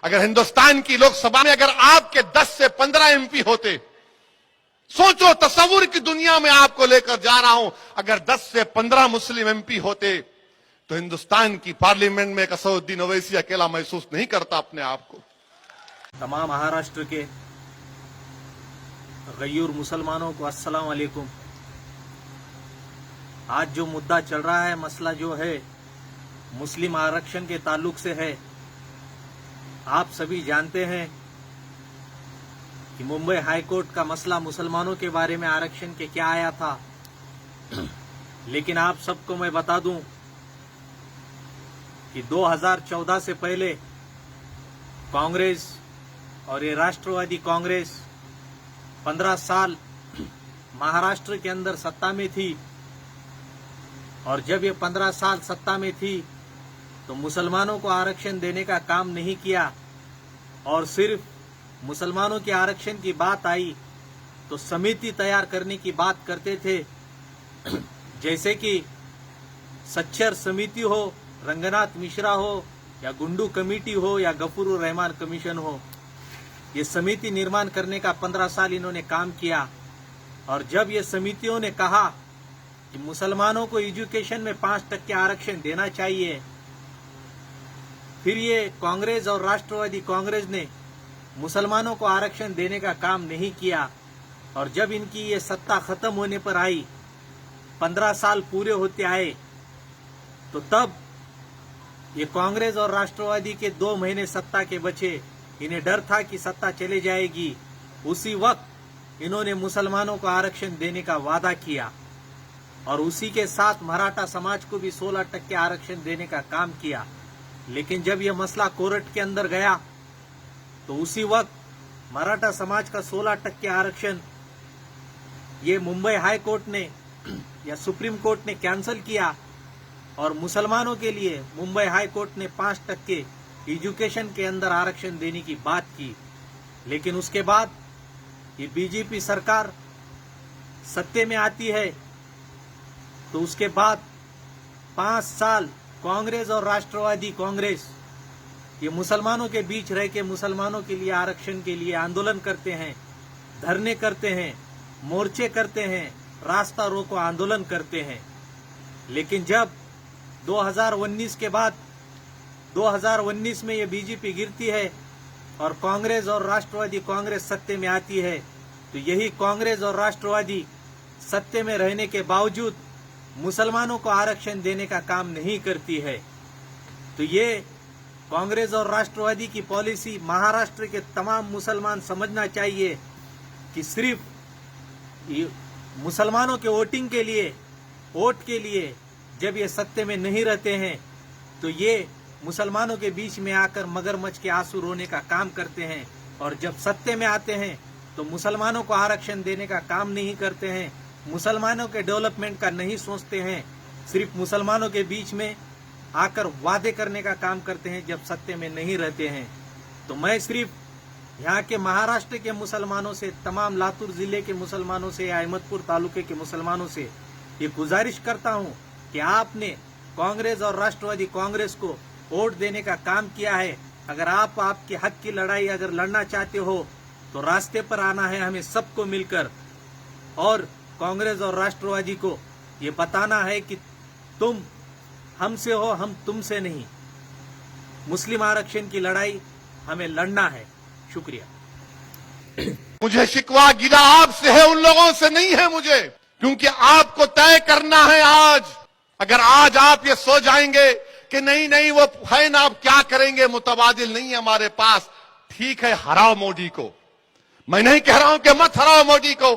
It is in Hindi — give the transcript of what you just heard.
अगर हिंदुस्तान की लोकसभा में अगर आपके 10 से 15 एमपी होते, सोचो, तस्वुर की दुनिया में आपको लेकर जा रहा हूं, अगर 10 से 15 मुस्लिम एमपी होते तो हिंदुस्तान की पार्लियामेंट में असदुद्दीन ओवैसी अकेला महसूस नहीं करता अपने आप को। तमाम महाराष्ट्र के गयूर मुसलमानों को अस्सलाम वालेकुम। आज जो मुद्दा चल रहा है, मसला जो है मुस्लिम आरक्षण के ताल्लुक से है। आप सभी जानते हैं कि मुंबई हाई कोर्ट का मसला मुसलमानों के बारे में आरक्षण के क्या आया था, लेकिन आप सबको मैं बता दूं कि 2014 से पहले कांग्रेस और ये राष्ट्रवादी कांग्रेस 15 साल महाराष्ट्र के अंदर सत्ता में थी, और जब ये 15 साल सत्ता में थी तो मुसलमानों को आरक्षण देने का काम नहीं किया, और सिर्फ मुसलमानों के आरक्षण की बात आई तो समिति तैयार करने की बात करते थे, जैसे कि सच्चर समिति हो, रंगनाथ मिश्रा हो, या गुंडू कमेटी हो, या गफूर रहमान कमीशन हो। ये समिति निर्माण करने का 15 साल इन्होंने काम किया, और जब ये समितियों ने कहा कि मुसलमानों को एजुकेशन में 5% आरक्षण देना चाहिए, फिर ये कांग्रेस और राष्ट्रवादी कांग्रेस ने मुसलमानों को आरक्षण देने का काम नहीं किया, और जब इनकी ये सत्ता खत्म होने पर आई, 15 साल पूरे होते आए, तो तब ये कांग्रेस और राष्ट्रवादी के 2 महीने सत्ता के बचे। इन्हें डर था कि सत्ता चले जाएगी। उसी वक्त इन्होंने मुसलमानों को आरक्षण देने का वादा किया, और उसी के साथ मराठा समाज को भी 16% आरक्षण देने का काम किया। लेकिन जब यह मसला कोर्ट के अंदर गया तो उसी वक्त मराठा समाज का 16% आरक्षण ये मुंबई हाई कोर्ट ने या सुप्रीम कोर्ट ने कैंसिल किया, और मुसलमानों के लिए मुंबई हाई कोर्ट ने 5% एजुकेशन के अंदर आरक्षण देने की बात की। लेकिन उसके बाद ये बीजेपी सरकार सत्ते में आती है, तो उसके बाद 5 साल कांग्रेस और राष्ट्रवादी कांग्रेस ये मुसलमानों के बीच रह के मुसलमानों के लिए आरक्षण के लिए आंदोलन करते हैं, धरने करते हैं, मोर्चे करते हैं, रास्ता रोको आंदोलन करते हैं। लेकिन जब 2019 के बाद 2019 में ये बीजेपी गिरती है और कांग्रेस और राष्ट्रवादी कांग्रेस सत्ते में आती है, तो यही कांग्रेस और राष्ट्रवादी सत्ते में रहने के बावजूद मुसलमानों को आरक्षण देने का काम नहीं करती है। तो ये कांग्रेस और राष्ट्रवादी की पॉलिसी महाराष्ट्र के तमाम मुसलमान समझना चाहिए कि सिर्फ मुसलमानों के वोटिंग के लिए, वोट के लिए जब ये सत्ते में नहीं रहते हैं तो ये मुसलमानों के बीच में आकर मगरमच्छ के आंसू रोने का काम करते हैं, और जब सत्ते में आते हैं तो मुसलमानों को आरक्षण देने का काम नहीं करते हैं, मुसलमानों के डेवलपमेंट का नहीं सोचते हैं, सिर्फ मुसलमानों के बीच में आकर वादे करने का काम करते हैं जब सत्ते में नहीं रहते हैं। तो मैं सिर्फ यहाँ के महाराष्ट्र के मुसलमानों से, तमाम लातूर जिले के मुसलमानों से, अहमदपुर तालुके के मुसलमानों से ये गुजारिश करता हूँ कि आपने कांग्रेस और राष्ट्रवादी कांग्रेस को वोट देने का काम किया है। अगर आप आपके हक की लड़ाई अगर लड़ना चाहते हो तो रास्ते पर आना है हमें सबको मिलकर, और कांग्रेस और राष्ट्रवादी को ये बताना है कि तुम हमसे हो, हम तुमसे नहीं। मुस्लिम आरक्षण की लड़ाई हमें लड़ना है। शुक्रिया। मुझे शिकवा गिला आपसे है, उन लोगों से नहीं है मुझे, क्योंकि आपको तय करना है आज। अगर आज आप ये सो जाएंगे कि नहीं नहीं वो है ना, आप क्या करेंगे, मुतबादिल नहीं है हमारे पास, ठीक है, हराओ मोदी को। मैं नहीं कह रहा हूं कि मत हराओ मोदी को,